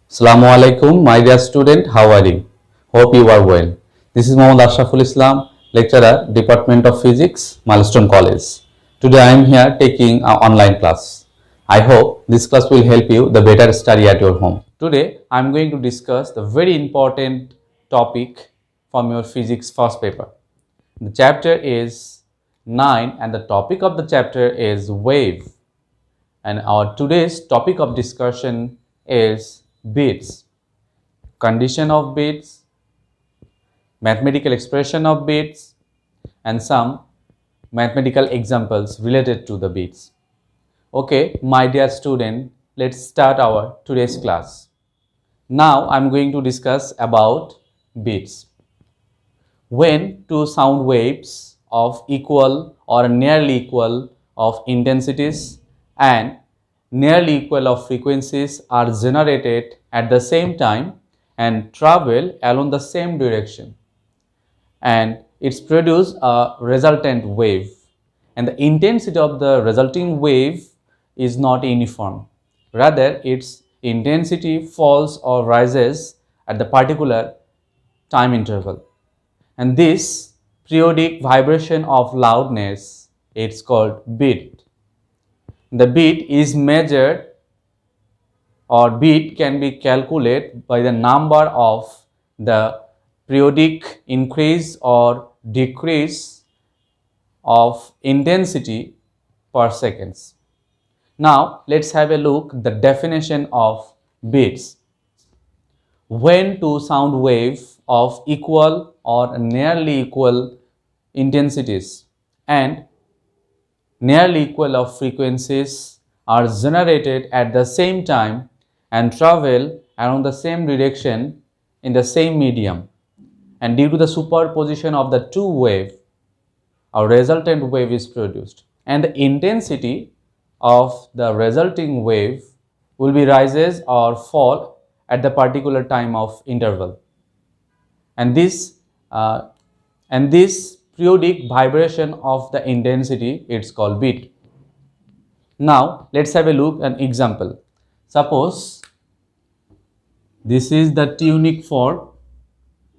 Assalamu alaikum, my dear student. How are you? Hope you are well. This is Mohammad Ashraful Islam, lecturer, Department of Physics, Milestone College. Today I am here taking an online class. I hope this class will help you the better study at your home. Today I am going to discuss the very important topic from your physics first paper. The chapter is 9 and the topic of the chapter is wave. And our today's topic of discussion is bits, condition of bits, mathematical expression of bits, and some mathematical examples related to the bits. Okay, my dear student, let's start our today's class. Now I'm going to discuss about bits. When two sound waves of equal or nearly equal of intensities and nearly equal of frequencies are generated at the same time and travel along the same direction, and it's produce a resultant wave, and the intensity of the resulting wave is not uniform. Rather, its intensity falls or rises at the particular time interval, and this periodic vibration of loudness, it's called beat. The beat is measured, or beat can be calculated by the number of the periodic increase or decrease of intensity per seconds. Now let's have a look the definition of beats. When two sound waves of equal or nearly equal intensities and nearly equal of frequencies are generated at the same time and travel along the same direction in the same medium, and due to the superposition of the two waves, a resultant wave is produced, and the intensity of the resulting wave will be rises or fall at the particular time of interval, and uh, this periodic vibration of the intensity, it's called beat. Now let's have a look at an example. Suppose this is the tuning fork,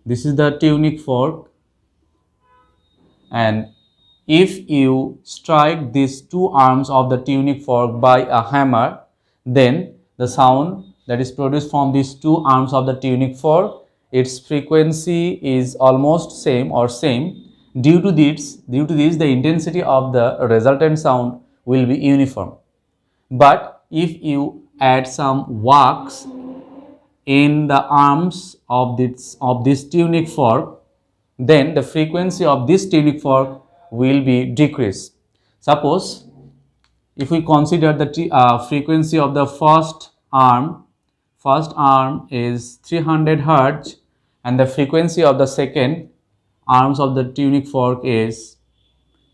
this is the tuning fork, and if you strike these two arms of the tuning fork by a hammer, then the sound that is produced from these two arms of the tuning fork, its frequency is almost same or same. Due to this the intensity of the resultant sound will be uniform. But if you add some wax in the arms of this tuning fork, then the frequency of this tuning fork will be decreased. Suppose if we consider the frequency of the first arm is 300 hertz, and the frequency of the second arms of the tuning fork is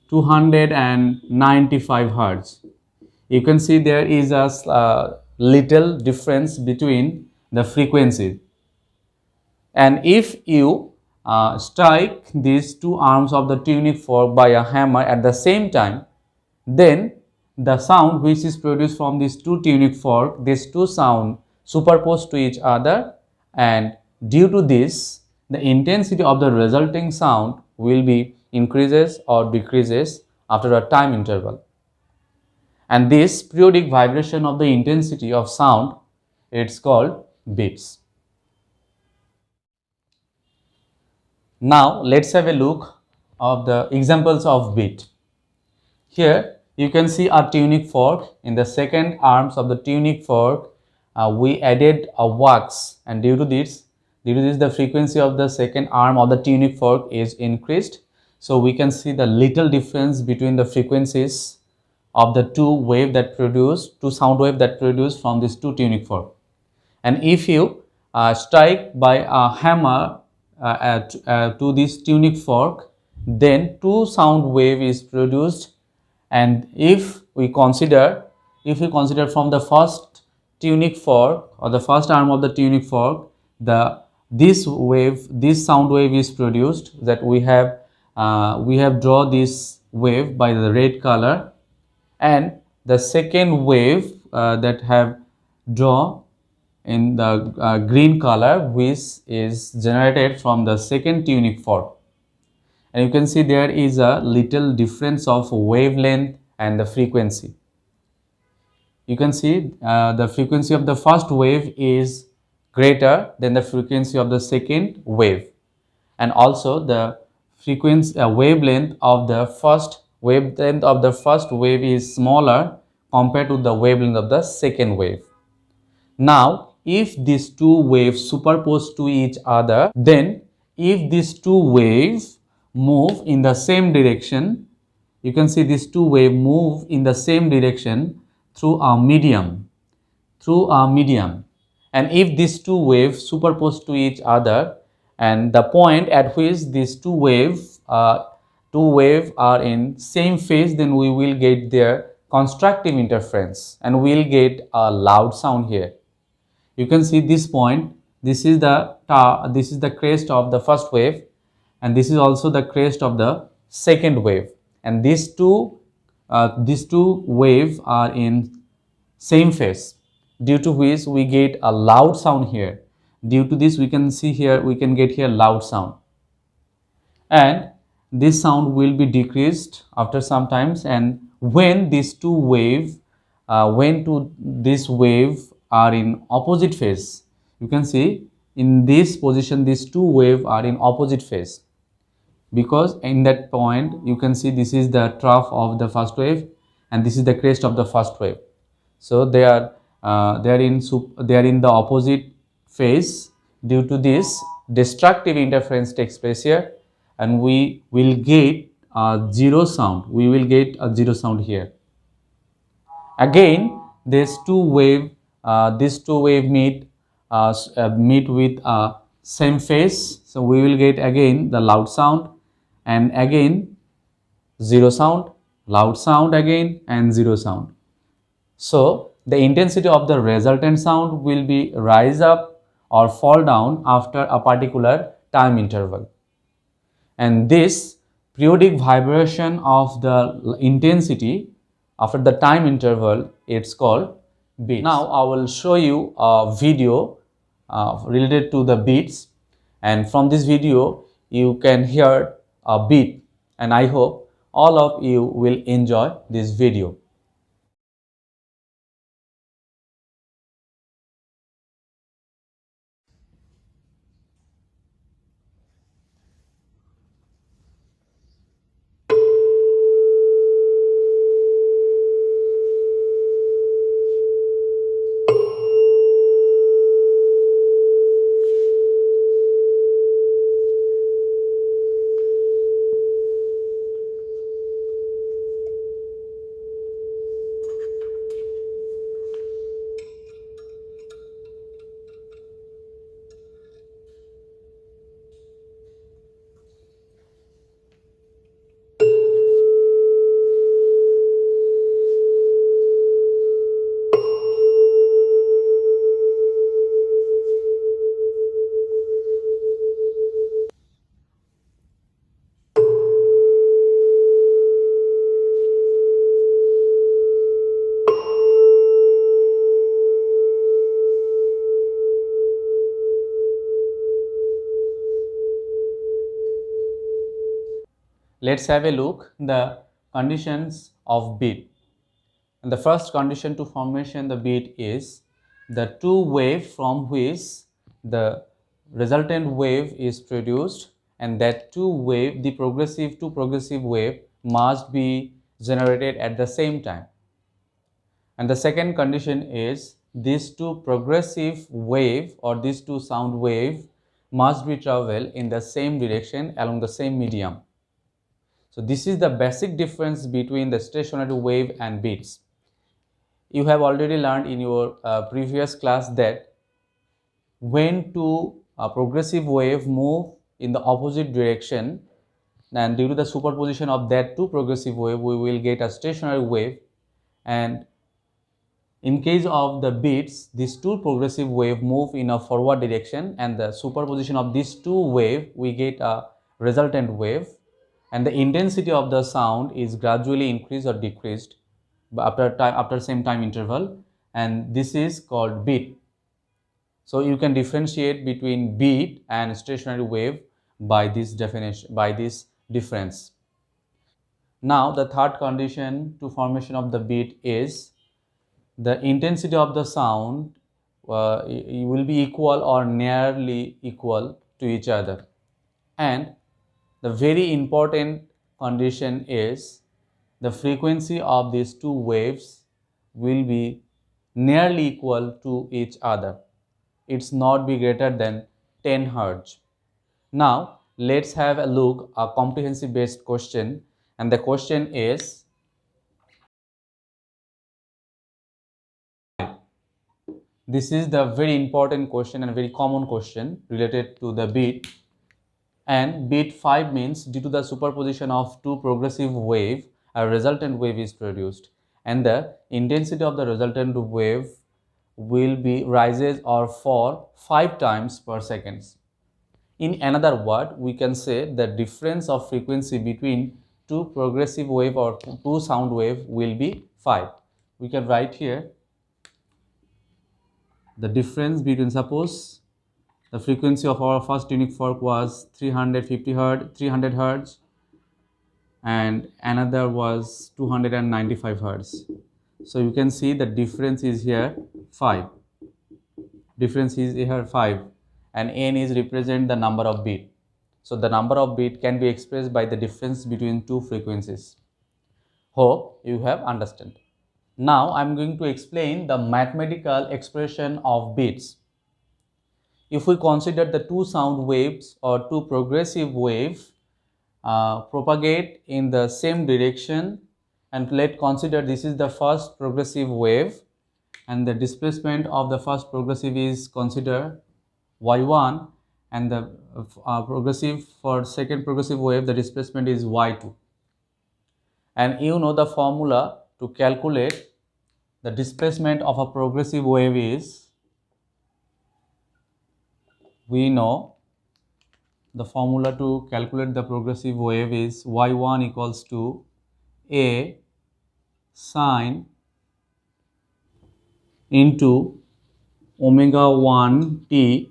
295 hertz. You can see there is a little difference between the frequencies, and if you strike these two arms of the tuning fork by a hammer at the same time, then the sound which is produced from these two tuning fork, these two sound superposed to each other, and due to this the intensity of the resulting sound will be increases or decreases after a time interval, and this periodic vibration of the intensity of sound, it's called beats. Now let's have a look of the examples of beat. Here you can see a tuning fork. In the second arms of the tuning fork, we added a wax, and due to this the frequency of the second arm of the tuning fork is increased. So we can see the little difference between the frequencies of the two sound wave that produce from these two tuning fork. And if you strike by a hammer to this tuning fork, then two sound wave is produced, and if we consider from the first tuning fork or the first arm of the tuning fork, this sound wave is produced, that we have drawn this wave by the red color, and the second wave that have drawn in the green color, which is generated from the second tuning fork. And you can see there is a little difference of wavelength and the frequency. You can see the frequency of the first wave is greater than the frequency of the second wave, and also the frequency wavelength of the first wave is smaller compared to the wavelength of the second wave. Now if these two waves superpose to each other, then if these two waves move in the same direction, you can see these two waves move in the same direction through a medium, and if these two waves superpose to each other, and the point at which these two waves are in same phase, then we will get their constructive interference and we will get a loud sound here. You can see this point, this is the crest of the first wave, and this is also the crest of the second wave, and these two waves are in same phase, due to which we get a loud sound here. Due to this, we can get here loud sound, and this sound will be decreased after some times. And when these two wave this wave are in opposite phase, you can see in this position these two wave are in opposite phase, because in that point you can see this is the trough of the first wave and this is the crest of the first wave. So they are in the opposite phase. Due to this, destructive interference takes place here, and we will get a zero sound. Here. Again, these two wave meet with same phase, so we will get again the loud sound, and again zero sound, loud sound again, and zero sound. So the intensity of the resultant sound will be rise up or fall down after a particular time interval, and this periodic vibration of the intensity after the time interval, it's called beats. Now I will show you a video related to the beats, and from this video you can hear a beat, and I hope all of you will enjoy this video. Let's have a look the conditions of beat. And the first condition to formation the beat is the two wave from which the resultant wave is produced, and that the progressive wave must be generated at the same time. And the second condition is these two progressive wave or these two sound wave must be travel in the same direction along the same medium. So this is the basic difference between the stationary wave and beats. You have already learned in your previous class that when two progressive wave move in the opposite direction, and due to the superposition of that two progressive wave, we will get a stationary wave. And in case of the beats, these two progressive wave move in a forward direction, and the superposition of these two wave, we get a resultant wave, and the intensity of the sound is gradually increased or decreased after same time interval, and this is called beat. So you can differentiate between beat and stationary wave by this definition, by this difference. Now the third condition to formation of the beat is the intensity of the sound will be equal or nearly equal to each other. And the very important condition is the frequency of these two waves will be nearly equal to each other. It's not be greater than 10 Hz. Now let's have a look a comprehensive based question, and the question is, this is the very important question and very common question related to the beat. And beat 5 means due to the superposition of two progressive wave, a resultant wave is produced, and the intensity of the resultant wave will be rises or fall 5 times per second. In another word, we can say the difference of frequency between two progressive wave or two sound wave will be 5. We can write here the difference between, suppose the frequency of our first unique fork was 350 Hz, 300 Hz, and another was 295 Hz. So you can see the difference is here 5. Difference is here 5, and n is represent the number of bit. So the number of bit can be expressed by the difference between two frequencies. Hope you have understood. Now I am going to explain the mathematical expression of bits. If we consider the two sound waves or two progressive waves propagate in the same direction, and let's consider this is the first progressive wave, and the displacement of the first progressive is considered y1, and the progressive for second progressive wave the displacement is y2. And you know the formula to calculate the displacement of a progressive wave is, we know the formula to calculate the progressive wave is y1 equals to a sine into omega 1 t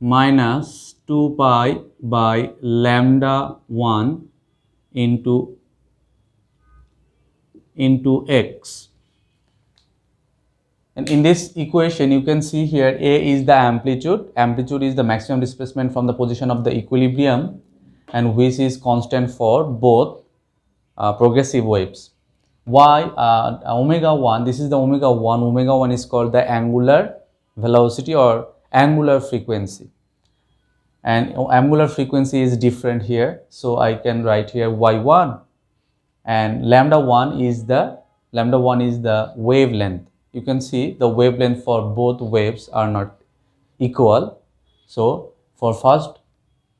minus 2 pi by lambda 1 into x. And in this equation you can see here a is the amplitude. Amplitude is the maximum displacement from the position of the equilibrium, and which is constant for both progressive waves. Omega 1, this is the omega 1. Omega 1 is called the angular velocity or angular frequency, and angular frequency is different here, so I can write here y1, and lambda 1 is the wavelength. You can see the wavelength for both waves are not equal. So for first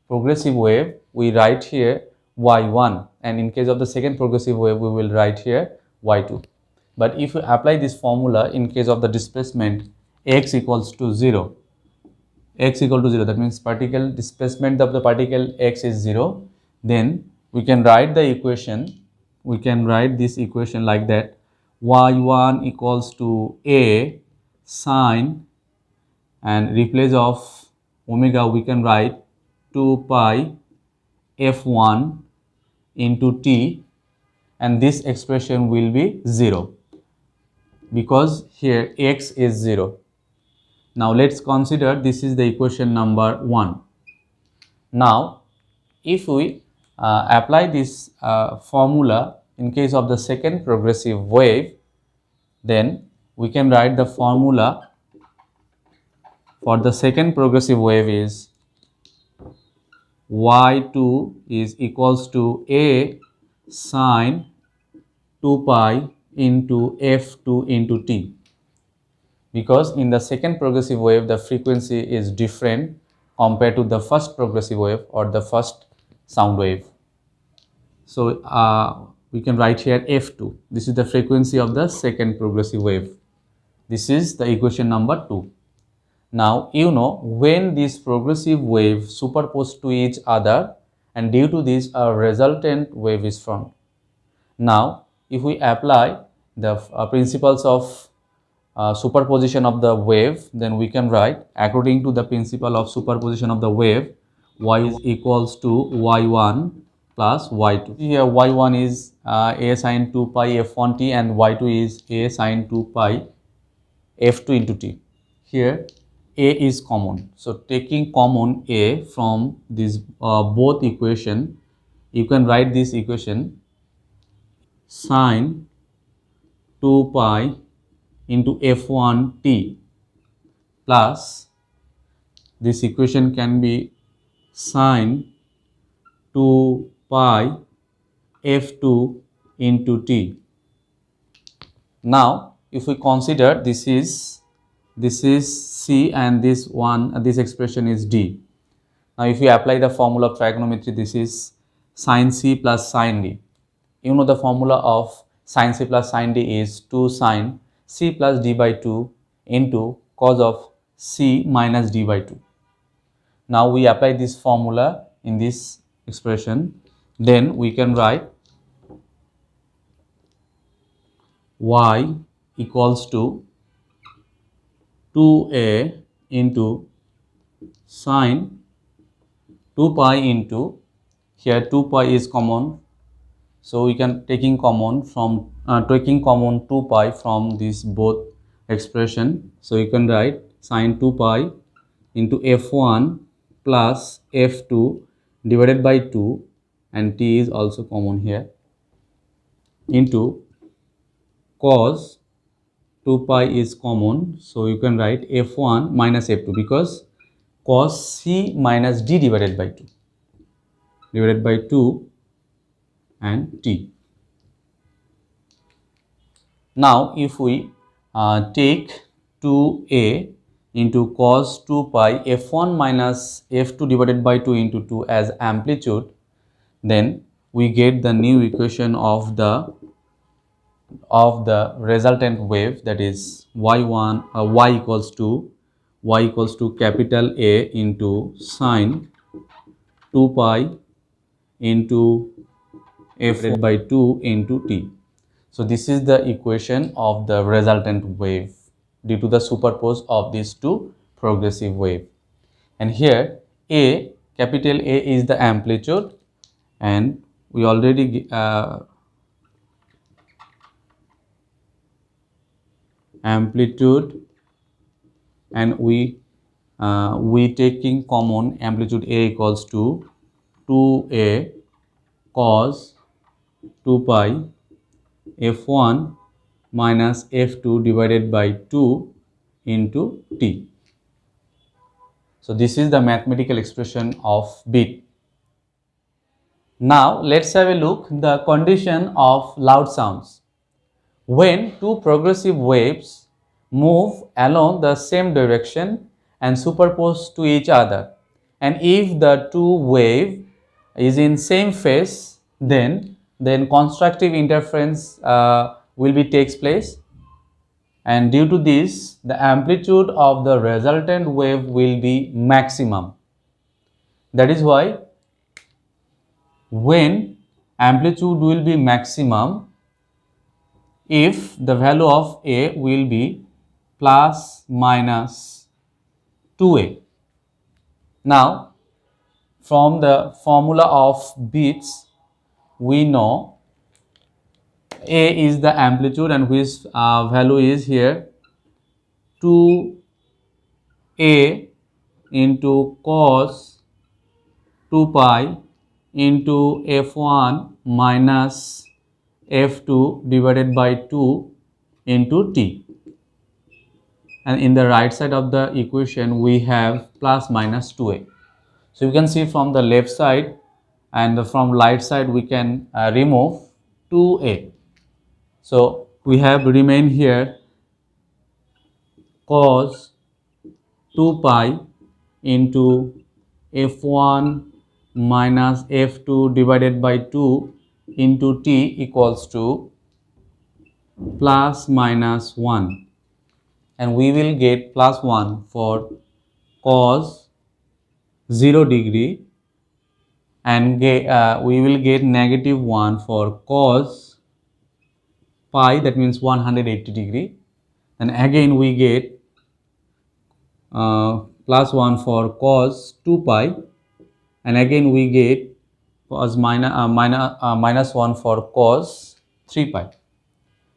progressive wave we write here y1, and in case of the second progressive wave we will write here y2. But if you apply this formula in case of the displacement x equals to 0, that means particle displacement of the particle x is 0, then we can write the equation, we can write this equation like that: y1 equals to a sine, and replace of omega we can write 2 pi f1 into t, and this expression will be 0 because here x is 0. Now let's consider this is the equation number 1. Now if we apply this formula in case of the second progressive wave, then we can write the formula for the second progressive wave is y2 is equals to a sine 2 pi into f2 into t, because in the second progressive wave the frequency is different compared to the first progressive wave or the first sound wave. So we can write here f2. This is the frequency of the second progressive wave. This is the equation number 2. Now you know when these progressive waves superpose to each other, and due to this a resultant wave is formed. Now if we apply the principles of superposition of the wave, then we can write according to the principle of superposition of the wave, y is equals to y1 plus y2. Here y1 is a sin 2 pi f1t and y2 is a sin 2 pi f2 into t. Here a is common, so taking common a from this both equation, you can write this equation sin 2 pi into f1t plus this equation can be sin 2 pi f2 into t. Now if we consider this is c and this expression is d. Now if we apply the formula of trigonometry, this is sin c plus sin d. You know the formula of sin c plus sin d is 2 sin c plus d by 2 into cos of c minus d by 2. Now we apply this formula in this expression, then we can write y equals to 2a into sin 2 pi into, here 2 pi is common, so we can taking common 2 pi from this both expression, so you can write sin 2 pi into f1 plus f2 divided by 2, and t is also common here, into cos 2 pi is common, so you can write f1 minus f2 because cos c minus d divided by 2 and t. Now if we take 2a into cos 2 pi f1 minus f2 divided by 2 into 2 as amplitude, then we get the new equation of the resultant wave, that is y equals to capital A into sin 2 pi into f by 2 into t. So this is the equation of the resultant wave due to the superpose of these two progressive wave. And here capital A is the amplitude, and we already amplitude, and we taking common amplitude A equals to 2a cos 2 pi f1 minus f2 divided by 2 into t. So this is the mathematical expression of beat. Now let's have a look the condition of loud sounds. When two progressive waves move along the same direction and superpose to each other, and if the two wave is in same phase, then constructive interference will be takes place, and due to this the amplitude of the resultant wave will be maximum. That is why when amplitude will be maximum, if the value of A will be plus minus 2a. Now from the formula of beats we know A is the amplitude and which value is here 2a into cos 2 pi into f1 minus f2 divided by 2 into t, and in the right side of the equation we have plus minus 2a. So you can see from the left side and from right side we can remove 2a. So we have remain here cos 2 pi into f1 minus f2 divided by 2 into t equals to plus minus 1, and we will get plus 1 for cos 0 degree, and we will get negative 1 for cos pi, that means 180 degree, and again we get plus 1 for cos 2 pi, and again we get minus 1 for cos 3 pi.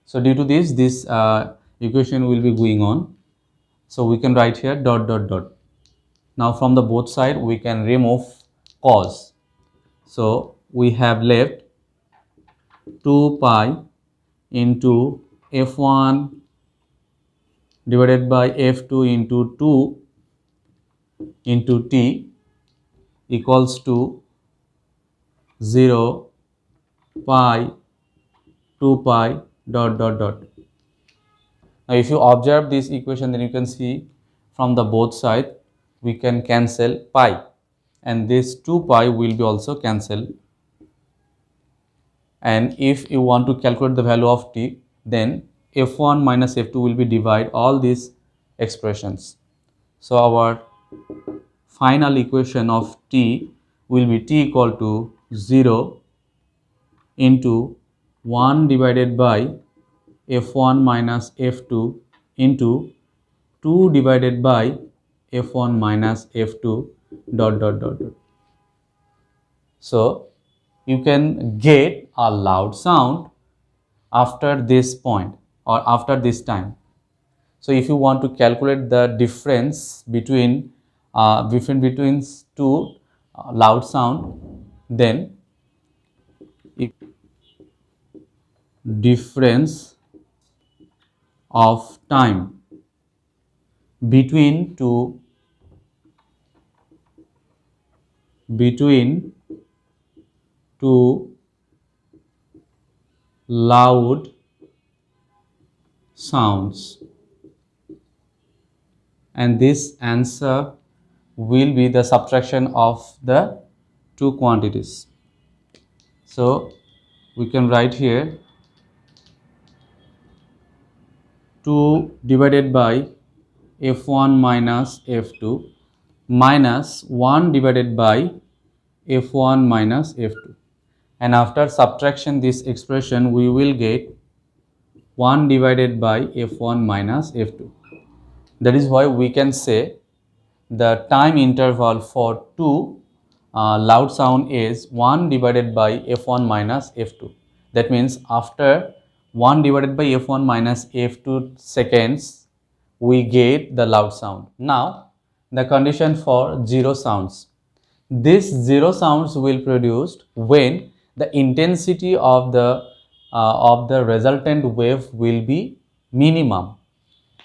So due to this equation will be going on. So we can write here dot dot dot. Now from the both side we can remove cos. So we have left 2 pi into f1 divided by f2 into 2 into t equals to 0 pi 2 pi dot dot dot. Now if you observe this equation, then you can see from the both side we can cancel pi, and this 2 pi will be also cancelled. And if you want to calculate the value of t, then f1 minus f2 will be divide all these expressions. So our final equation of t will be t equal to 0 into 1 divided by f1 minus f2 into 2 divided by f1 minus f2 dot dot dot dot. So you can get a loud sound after this point or after this time. So if you want to calculate the difference between two loud sound, then if difference of time between two loud sounds, and this answer will be the subtraction of the two quantities. So we can write here 2 divided by f1 minus f2 minus 1 divided by f1 minus f2, and after subtraction this expression we will get 1 divided by f1 minus f2. That is why we can say the time interval for two loud sound is 1 divided by f1 minus f2. That means after 1 divided by f1 minus f2 seconds we get the loud sound. Now the condition for zero sounds. These zero sounds will produced when the intensity of the resultant wave will be minimum,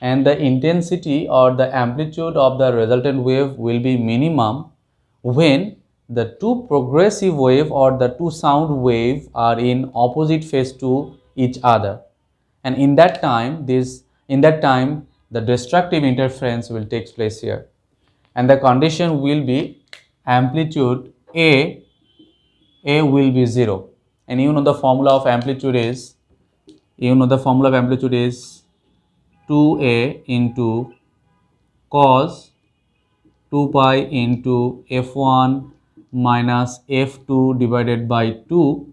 and the intensity or the amplitude of the resultant wave will be minimum when the two progressive wave or the two sound wave are in opposite phase to each other, and in that time the destructive interference will take place here, and the condition will be amplitude a will be 0, and you know the formula of amplitude is 2a into cos 2 pi into f1 minus f2 divided by 2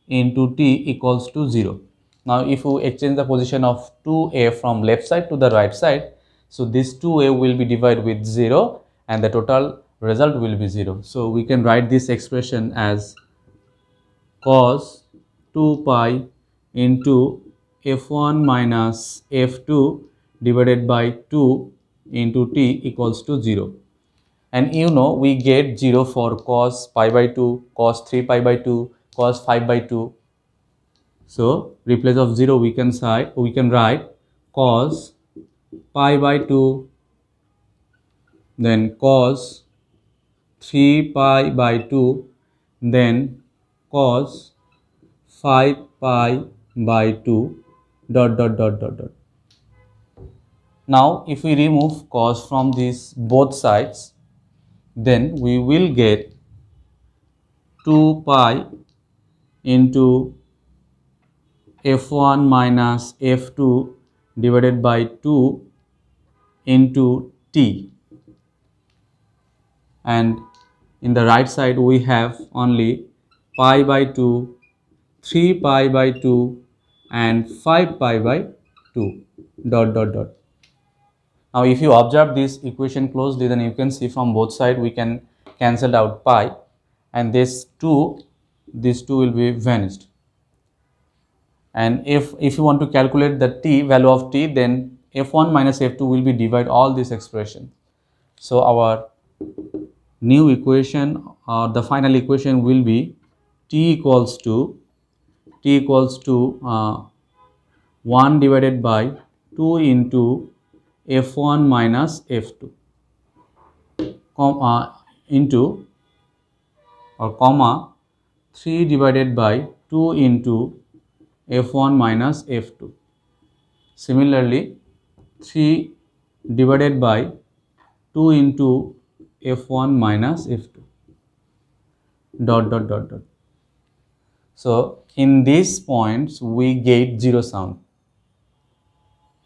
into t equals to 0. Now if you exchange the position of 2a from left side to the right side, so this 2a will be divided with 0 and the total result will be 0. So we can write this expression as cos 2 pi into f1 minus f2 divided by 2 into t equals to 0. And you know we get 0 for cos pi by 2, cos 3 pi by 2, cos 5 by 2. So replace of 0 we can write cos pi by 2, then cos 3 pi by 2, then cos 5 pi by 2 dot dot dot dot dot. Now if we remove cos from these both sides, then we will get 2 pi into f1 minus f2 divided by 2 into t, and in the right side we have only pi by 2, 3 pi by 2 and 5 pi by 2 dot dot dot. Now if you observe this equation closely, then you can see from both sides we can cancel out pi, and this 2 will be vanished. And if you want to calculate the t value of t, then f1 minus f2 will be divide all this expression. So our new equation, or the final equation, will be t equals to 1 divided by 2 into f1 minus f2 into, or comma, 3 divided by 2 into f1 minus f2. Similarly, 3 divided by 2 into f1 minus f2 dot dot dot dot. So in these points we get zero sound.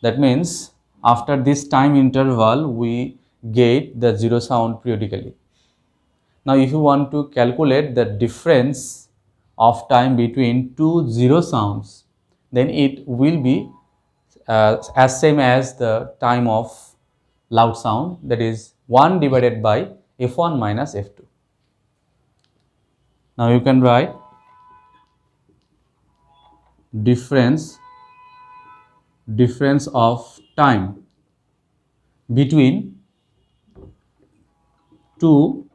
That means after this time interval we get the zero sound periodically. Now if you want to calculate the difference of time between two zero sounds, then it will be as same as the time of loud sound, that is 1 divided by f1 minus f2. Now you can write difference of time between two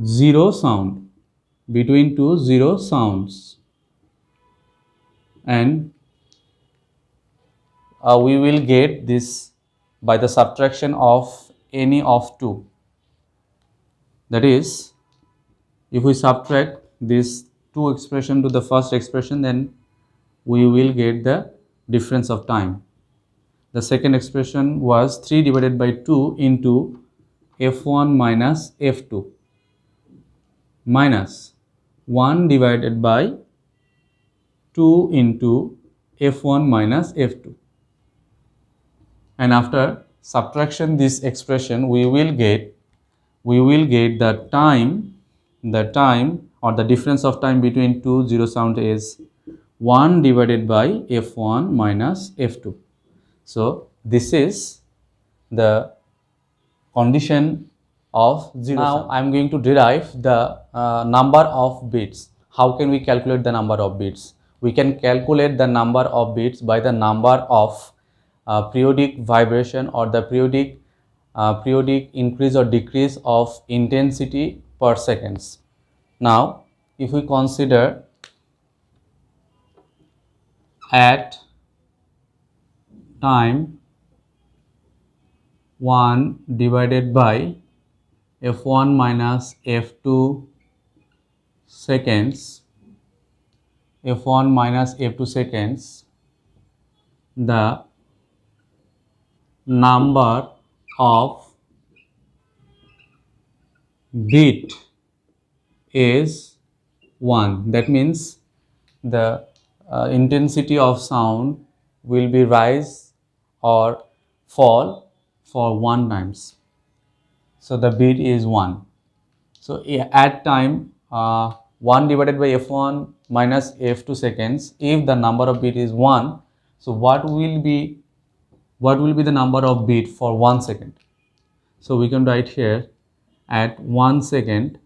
zero sounds, and we will get this by the subtraction of any of two. That is, if we subtract this two expression to the first expression, then we will get the difference of time. The second expression was 3 divided by 2 into f1 minus f2 minus 1 divided by 2 into f1 minus f2. And after subtraction this expression, we will get the time or the difference of time between two zero sound is 1 divided by f1 minus f2. So this is the condition of zero sound. Now I am going to derive the number of bits. How can we calculate the number of bits? We can calculate the number of bits by the number of periodic vibration, or the periodic increase or decrease of intensity per seconds. Now if we consider at time 1 divided by f1 minus f2 seconds, the number of bit is 1. That means the intensity of sound will be rise or fall for 1 times. So the bit is 1. So at time 1 divided by f1 minus f2 seconds, if the number of bit is 1, so what will be the number of bit for 1 second? So we can write here, at 1 second,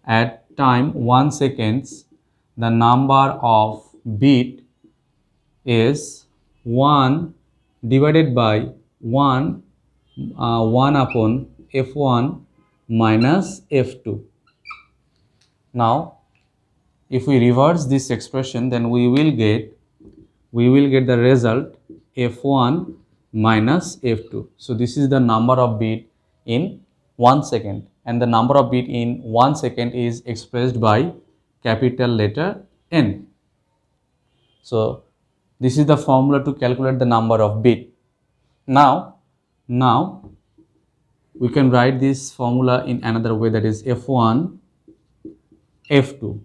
at time 1 seconds, the number of bit is 1 divided by 1 upon f1 minus f2. Now if we reverse this expression, then we will get the result f1 minus f2. So this is the number of bit in 1 second, and the number of bit in 1 second is expressed by capital letter N. So this is the formula to calculate the number of bit. Now we can write this formula in another way, that is f1 f2.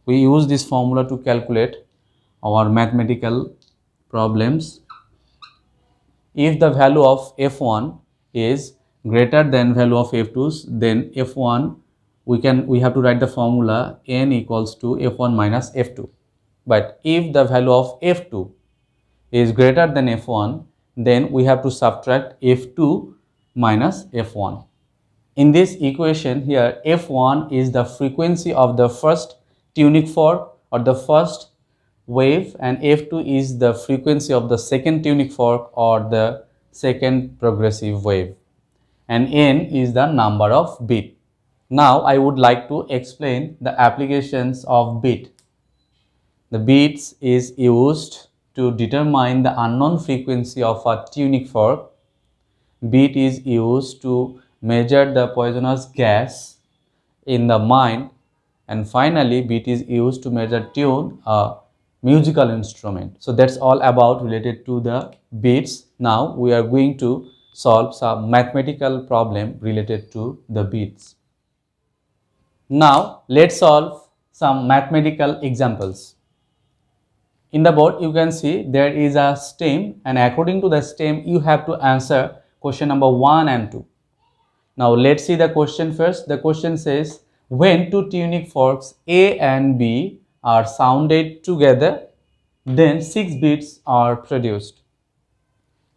We use this formula to calculate our mathematical problems. If the value of f1 is greater than value of f2, then f1 we have to write the formula n equals to f1 minus f2. But if the value of f2 is greater than f1, then we have to subtract f2 minus f1. In this equation here, f1 is the frequency of the first tunic fork or the first wave, and f2 is the frequency of the second tunic fork or the second progressive wave, and n is the number of bit. Now I would like to explain the applications of bit. The bits is used to determine the unknown frequency of a tunic fork. Bit is used to measure the poisonous gas in the mind, and finally bit is used to measure tune a musical instrument. So that's all about related to the bits. Now we are going to solve some mathematical problem related to the bits. Now let's solve some mathematical examples. In the board you can see there is a stem, and according to the stem you have to answer question number 1 and 2. Now let's see the question first. The question says, when two tunic forks A and B are sounded together, then 6 bits are produced,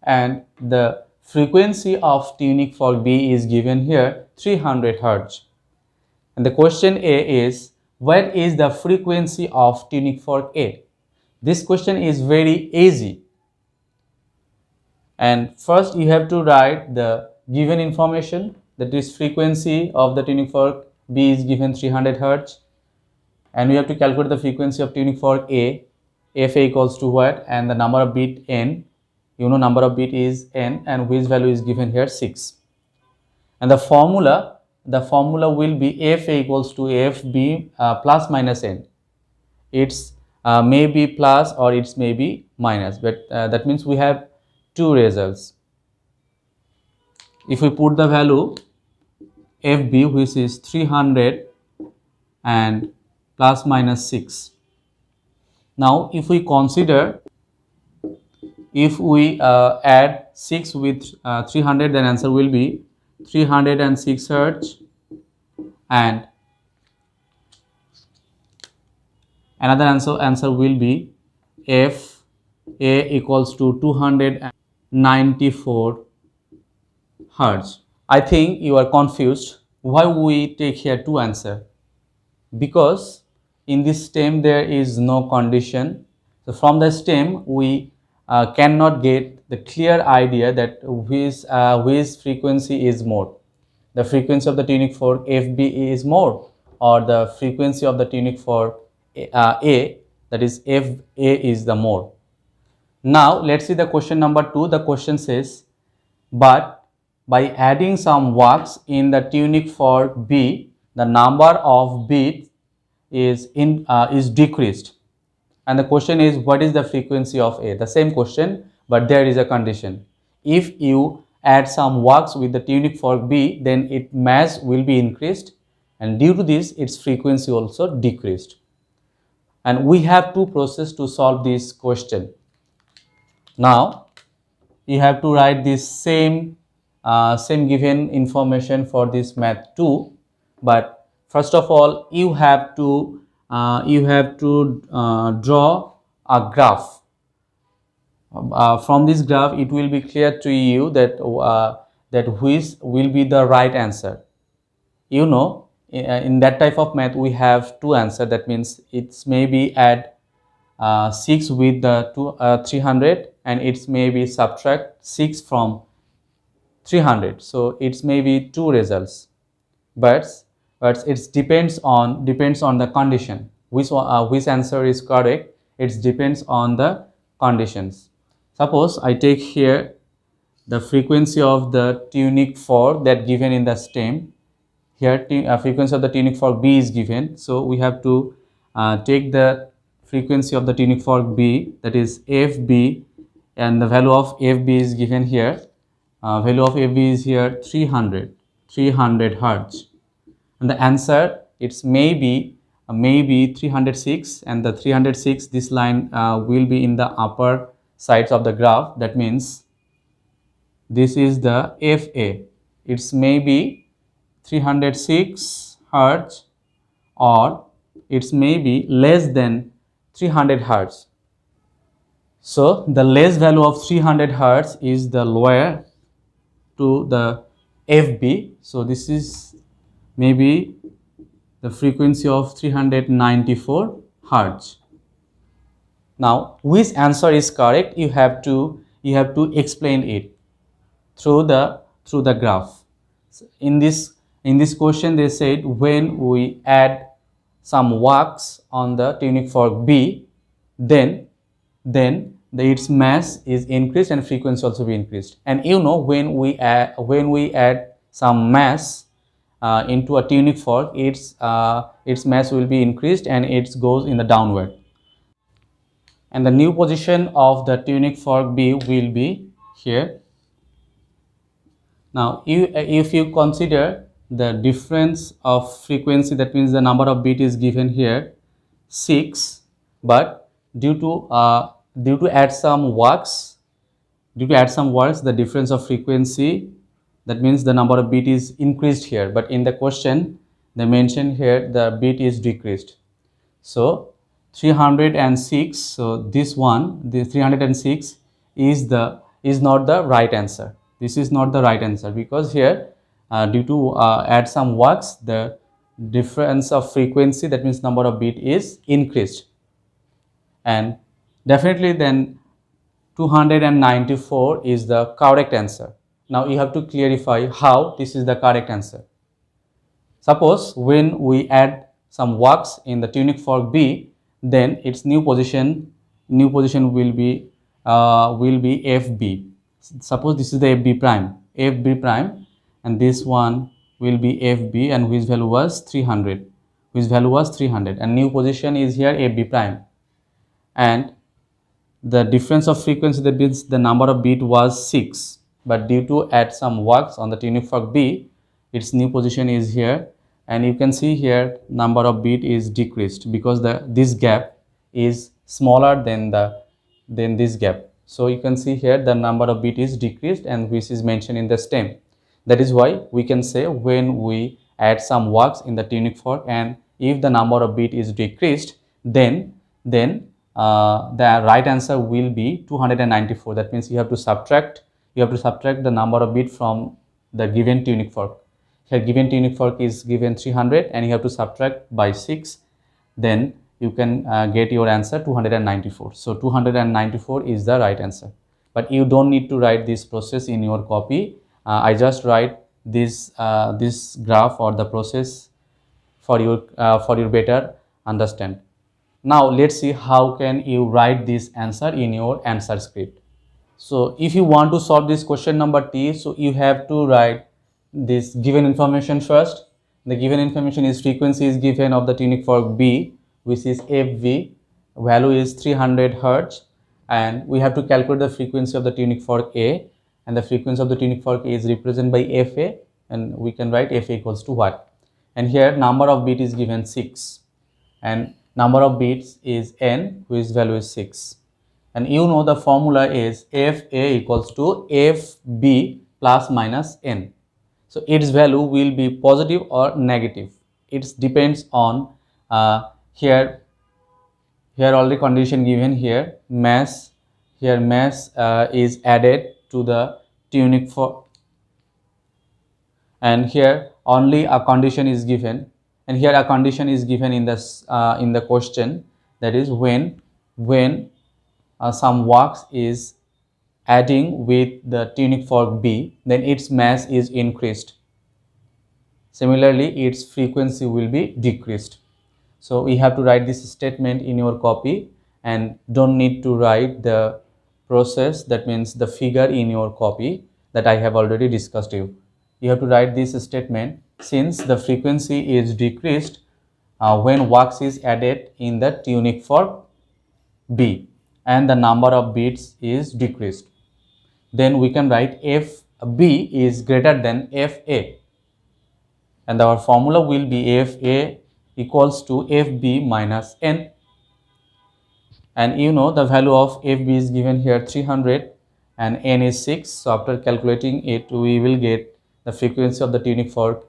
and the frequency of tunic fork B is given here 300 Hz. And the question A is, what is the frequency of tunic fork A? This question is very easy, and first you have to write the given information, that is frequency of the tunic fork B is given 300 Hz, and we have to calculate the frequency of tunic fork A, Fa equals to what, and the number of bit n, you know number of bit is n, and which value is given here 6. And the formula will be Fa equals to Fb plus minus n. It's may be plus or it's may be minus, but that means we have two results. If we put the value Fb, which is 300 and plus minus 6. Now if we consider, if we add 6 with 300, then answer will be 306 Hz, and another answer will be F A equals to 294 Hz. I think you are confused why we take here two answer, because in this stem there is no condition. So from the stem we cannot get the clear idea that which frequency is more. The frequency of the tunic fork FB is more, or the frequency of the tunic fork A, that is FA is the more. Now let's see the question number 2. The question says, but by adding some wax in the tunic fork B, the number of bits is decreased. And the question is, what is the frequency of A? The same question, but there is a condition. If you add some wax with the tunic fork B, then its mass will be increased, and due to this its frequency also decreased. And we have two processes to solve this question. Now you have to write this same given information for this math too, but first of all you have to draw a graph. From this graph it will be clear to you that which will be the right answer. You know, in that type of math we have two answers. That means it's maybe add 6 with the 300, and it's maybe subtract 6 from 300. So it's maybe two results, but it depends on the condition. Which answer is correct? It depends on the conditions. Suppose I take here the frequency of the tunic fork that given in the stem. Here frequency of the tunic fork B is given, so we have to take the frequency of the tunic fork B, that is FB, and the value of FB is given here. Value of FB is here 300 Hz, and the answer it's maybe 306, and the 306, this line will be in the upper sides of the graph. That means this is the FA. It's maybe 306 Hz, or it's maybe less than 300 hertz. So the less value of 300 hertz is the lower to the FB. So this is maybe the frequency of 394 hertz. Now which answer is correct? You have to explain it through the graph. So in this question they said when we add some wax on the tuning fork B, then its mass is increased and frequency also be increased. And you know, when we add some mass into a tuning fork, its mass will be increased and it goes in the downward. And the new position of the tuning fork B will be here. Now, if you consider the difference of frequency, that means the number of bit is given here 6, but due to add some wax, the difference of frequency, that means the number of bit is increased here. But in the question, they mention here the bit is decreased. So 306. So this one, the 306 is not the right answer. This is not the right answer because here due to add some wax, the difference of frequency, that means number of bit is increased, and definitely then 294 is the correct answer. Now you have to clarify how this is the correct answer. Suppose when we add some wax in the tuning fork B, then its new position will be FB. Suppose this is the FB prime, and this one will be FB, and which value was 300, and new position is here FB prime, and the difference of frequency, that means the number of bit was 6, but due to add some wax on the tuning fork B, its new position is here, and you can see here number of bit is decreased because this gap is smaller than this gap. So you can see here the number of bit is decreased, and which is mentioned in the stem. That is why we can say when we add some wax in the tuning fork, and if the number of bit is decreased, then the right answer will be 294. That means you have to subtract the number of bit from the given tuning fork. Here given tuning fork is given 300, and you have to subtract by 6, then you can get your answer 294. So 294 is the right answer. But you don't need to write this process in your copy. I just write this graph or the process for your better understand. Now let's see how can you write this answer in your answer script. So if you want to solve this question number T, so you have to write this given information first. The given information is frequency is given of the tuning fork B, which is FV, value is 300 hertz, and we have to calculate the frequency of the tuning fork A, and the frequency of the tuning fork A is represented by FA, and we can write FA equals to what? And here number of bit is given 6, and number of bits is n, whose value is 6, and you know the formula is FA equals to FB plus minus n. So its value will be positive or negative. It depends on here all the condition given here. Mass is added to the tuning fork, and here only a condition is given, and here a condition is given in the question, that is when some wax is adding with the tuning fork B, then its mass is increased. Similarly, its frequency will be decreased. So we have to write this statement in your copy, and don't need to write the process, that means the figure in your copy that I have already discussed you. You have to write this statement: since the frequency is decreased when wax is added in the tuning fork B, and the number of bits is decreased, then we can write FB is greater than FA, and our formula will be FA equals to FB minus n, and you know the value of FB is given here 300 and n is 6. So after calculating it, we will get the frequency of the tuning fork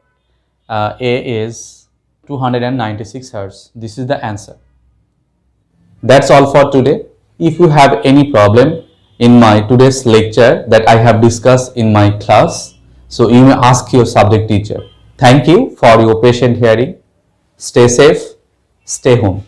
A is 296 Hz. This is the answer. That's all for today. If you have any problem in my today's lecture that I have discussed in my class, so you may ask your subject teacher. Thank you for your patient hearing. Stay safe, stay home.